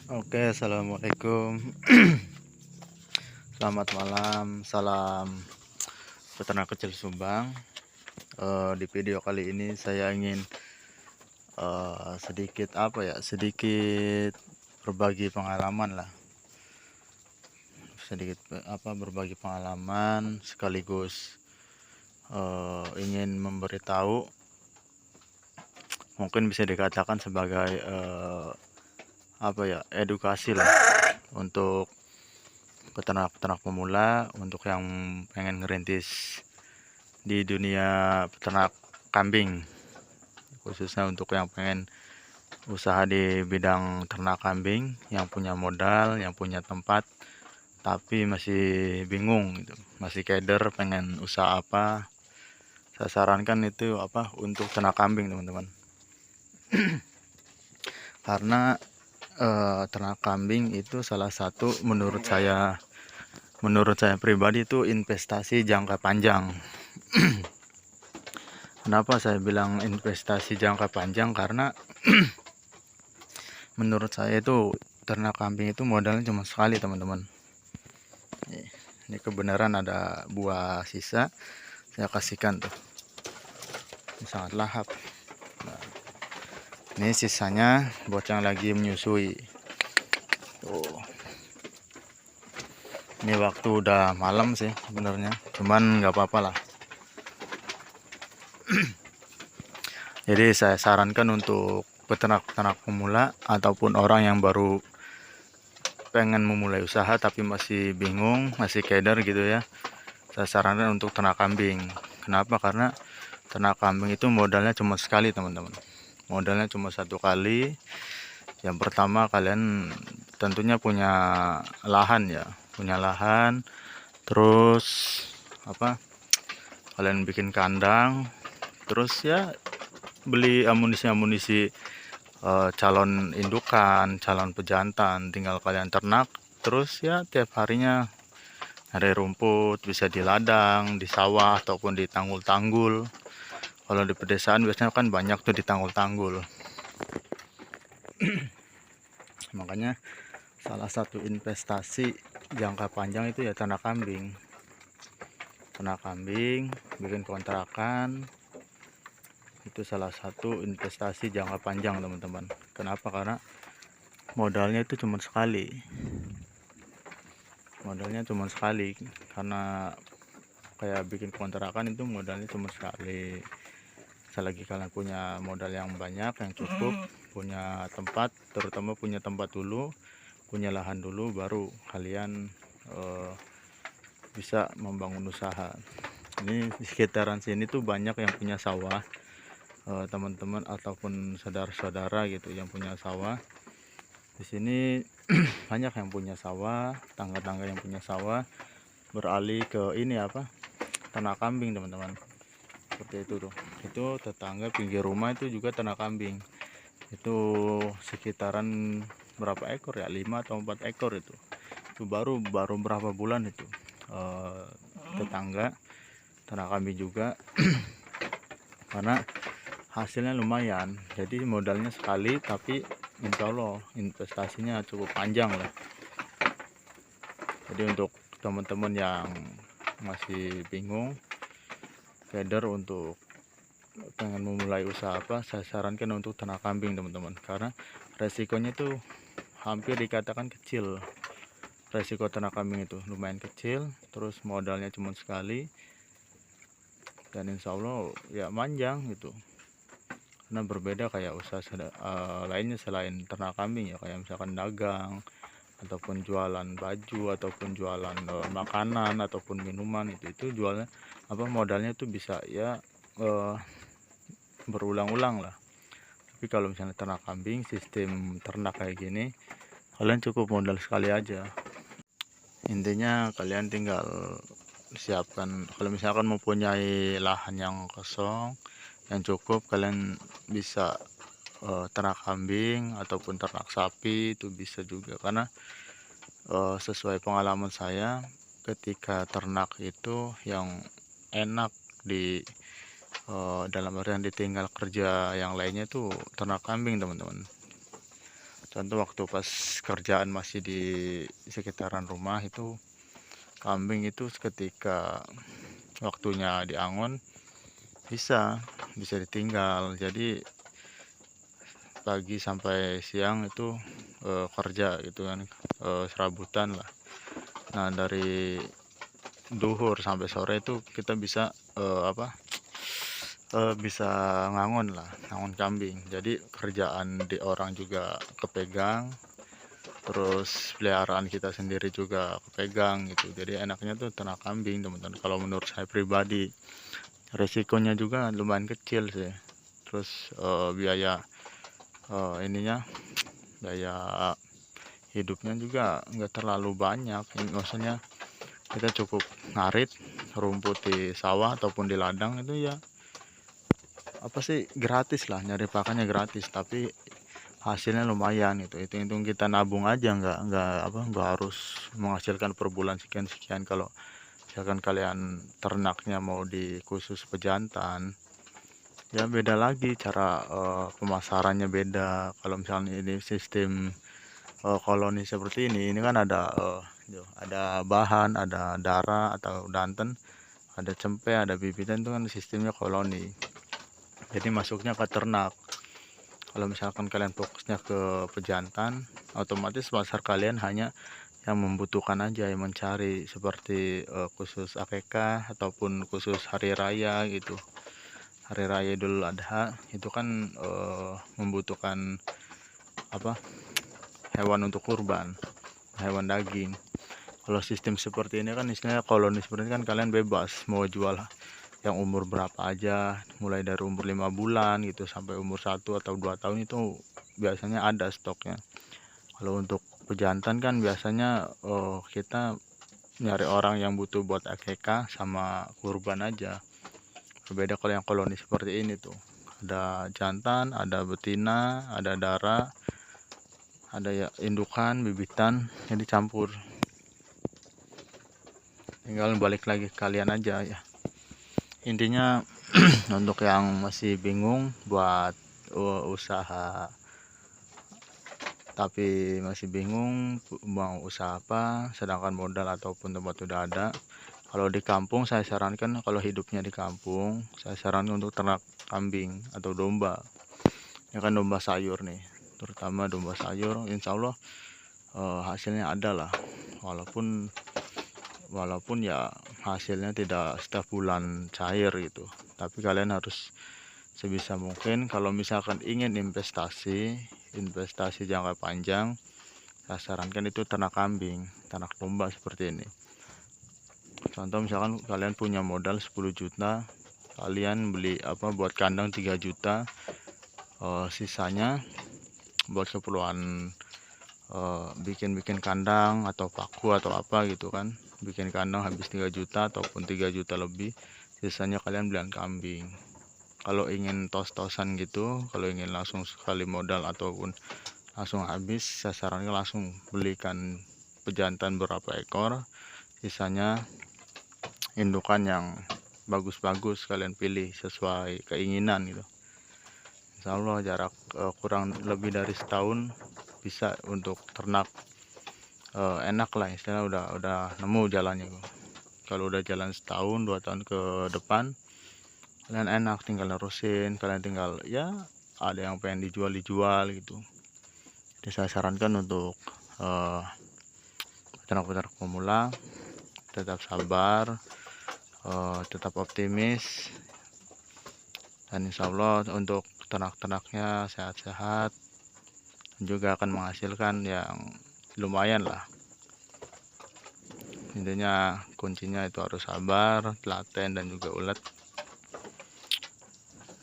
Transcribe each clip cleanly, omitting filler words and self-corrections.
Oke, assalamualaikum. Selamat malam, salam peternak kecil Subang. Di video kali ini saya ingin sedikit berbagi pengalaman lah, berbagi pengalaman sekaligus ingin memberitahu, mungkin bisa dikatakan sebagai edukasi lah untuk peternak-peternak pemula, untuk yang pengen ngerintis di dunia peternak kambing, khususnya untuk yang pengen usaha di bidang ternak kambing, yang punya modal, yang punya tempat tapi masih bingung gitu, masih keder pengen usaha apa. Saya sarankan itu untuk ternak kambing, teman-teman. Karena ternak kambing itu salah satu, menurut saya pribadi, itu investasi jangka panjang. Kenapa saya bilang investasi jangka panjang? Karena menurut saya itu ternak kambing itu modalnya cuma sekali, teman-teman. Ini kebenaran, ada buah sisa, saya kasihkan tuh. Ini sangat lahap. Nah, ini sisanya buat yang lagi menyusui. Tuh. Ini waktu udah malam sih sebenarnya, cuman nggak apa-apa lah. Jadi saya sarankan untuk peternak-peternak pemula ataupun orang yang baru pengen memulai usaha tapi masih bingung, masih keder gitu ya. Saya sarankan untuk ternak kambing. Kenapa? Karena ternak kambing itu modalnya cuma sekali, teman-teman. Modalnya cuma satu kali. Yang pertama, kalian tentunya punya lahan ya, terus kalian bikin kandang, terus ya beli amunisi calon indukan, calon pejantan, tinggal kalian ternak. Terus ya tiap harinya ada rumput, bisa di ladang, di sawah, ataupun di tanggul-tanggul. Kalau di pedesaan biasanya kan banyak tuh di tanggul-tanggul. Makanya salah satu investasi jangka panjang itu ya ternak kambing. Ternak kambing, bikin kontrakan, itu salah satu investasi jangka panjang, teman-teman. Kenapa? Karena modalnya itu cuma sekali. Karena kayak bikin kontrakan itu modalnya cuma sekali. Selagi kalian punya modal yang banyak, yang cukup, punya tempat, terutama punya tempat dulu, punya lahan dulu, baru kalian bisa membangun usaha. Ini di sekitaran sini tuh banyak yang punya sawah, teman-teman ataupun saudara-saudara gitu yang punya sawah. Di sini banyak yang punya sawah, tangga-tangga yang punya sawah beralih ke ternak kambing, teman-teman. Seperti itu tuh. Itu tetangga pinggir rumah itu juga ternak kambing. Itu sekitaran berapa ekor ya? 5 atau 4 ekor itu. Itu baru berapa bulan itu. Tetangga ternak kambing juga. Karena hasilnya lumayan. Jadi modalnya sekali, tapi insya Allah investasinya cukup panjang lah. Jadi untuk teman-teman yang masih bingung, keder untuk pengen memulai usaha saya sarankan untuk ternak kambing, teman-teman. Karena resikonya itu hampir dikatakan kecil. Resiko ternak kambing itu lumayan kecil, terus modalnya cuma sekali, dan insya Allah ya panjang gitu. Karena berbeda kayak usaha lainnya selain ternak kambing ya, kayak misalkan dagang, ataupun jualan baju, ataupun jualan makanan ataupun minuman, itu jualnya modalnya tuh bisa ya berulang-ulang lah. Tapi kalau misalnya ternak kambing, sistem ternak kayak gini, kalian cukup modal sekali aja. Intinya kalian tinggal siapkan, kalau misalkan mempunyai lahan yang kosong yang cukup, kalian bisa ternak kambing ataupun ternak sapi, itu bisa juga. Karena sesuai pengalaman saya, ketika ternak itu yang enak di dalam artian ditinggal kerja yang lainnya tuh ternak kambing, teman-teman. Contoh waktu pas kerjaan masih di sekitaran rumah itu, kambing itu ketika waktunya diangon bisa ditinggal. Jadi pagi sampai siang itu kerja gitu kan, serabutan lah. Nah dari duhur sampai sore itu kita bisa bisa ngangon kambing. Jadi kerjaan di orang juga kepegang, terus peliharaan kita sendiri juga kepegang gitu. Jadi enaknya tuh ternak kambing teman-teman. Kalau menurut saya pribadi, resikonya juga lumayan kecil sih. Terus biaya ininya, biaya hidupnya juga nggak terlalu banyak. Maksudnya kita cukup ngarit rumput di sawah ataupun di ladang itu ya apa sih, gratis lah, nyari pakannya gratis, tapi hasilnya lumayan itu hitung kita nabung aja, nggak harus menghasilkan per bulan sekian sekian. Kalau misalkan kalian ternaknya mau di khusus pejantan, ya beda lagi cara pemasarannya beda. Kalau misalnya ini sistem koloni seperti ini kan ada bahan, ada darah atau danten, ada cempe, ada bibitan, itu kan sistemnya koloni. Jadi masuknya ke ternak. Kalau misalkan kalian fokusnya ke pejantan, otomatis pasar kalian hanya yang membutuhkan aja, yang mencari, seperti khusus akekah ataupun khusus hari raya gitu. Hari raya Idul Adha itu kan membutuhkan hewan untuk kurban, hewan daging. Kalau sistem seperti ini kan istilahnya koloni seperti ini kan kalian bebas mau jual yang umur berapa aja, mulai dari umur 5 bulan gitu sampai umur 1 atau 2 tahun itu biasanya ada stoknya. Kalau untuk pejantan kan biasanya kita nyari orang yang butuh buat akekah sama kurban aja. Berbeda kalau yang koloni seperti ini tuh, ada jantan, ada betina, ada darah, ada ya indukan, bibitan, jadi campur. Tinggal balik lagi ke kalian aja ya. Intinya untuk yang masih bingung buat usaha, tapi masih bingung mau usaha apa, sedangkan modal ataupun tempat udah ada, kalau di kampung saya sarankan, kalau hidupnya di kampung saya sarankan untuk ternak kambing atau domba. Ya kan, domba sayur nih, terutama domba sayur, insya Allah hasilnya ada lah, walaupun ya hasilnya tidak setiap bulan cair gitu. Tapi kalian harus sebisa mungkin, kalau misalkan ingin investasi jangka panjang, saya sarankan itu ternak kambing, ternak domba seperti ini. Contoh misalkan kalian punya modal 10 juta, kalian beli buat kandang 3 juta, sisanya buat keperluan bikin kandang atau paku atau apa gitu kan. Bikin kandang habis 3 juta ataupun 3 juta lebih, sisanya kalian belian kambing. Kalau ingin tos-tosan gitu, kalau ingin langsung sekali modal ataupun langsung habis, saya sarankan langsung belikan pejantan berapa ekor, sisanya indukan yang bagus-bagus kalian pilih sesuai keinginan gitu. Insya Allah jarak kurang lebih dari setahun bisa untuk ternak enak lah, istilahnya udah nemu jalannya. Kalau udah jalan setahun 2 tahun ke depan, kalian enak tinggal nerusin, kalian tinggal ya ada yang pengen dijual gitu. Jadi saya sarankan untuk peternak-peternak pemula tetap sabar, tetap optimis, dan insya Allah untuk ternak-ternaknya sehat-sehat, juga akan menghasilkan yang lumayan lah. Intinya kuncinya itu harus sabar, telaten, dan juga ulet.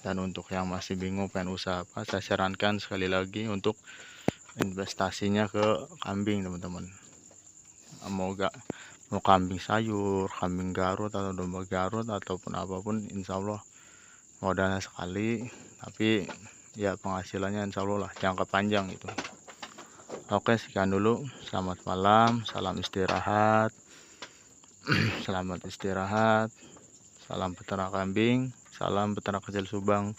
Dan untuk yang masih bingung pengen usaha apa, saya sarankan sekali lagi untuk investasinya ke kambing teman-teman. Mau kambing sayur, kambing Garut atau domba Garut ataupun apapun, insya Allah modalnya sekali, tapi ya penghasilannya insya Allah lah jangka panjang gitu. Oke, sekian dulu. Selamat malam, salam istirahat. Selamat istirahat. Salam peternak kambing, salam peternak kecil Subang.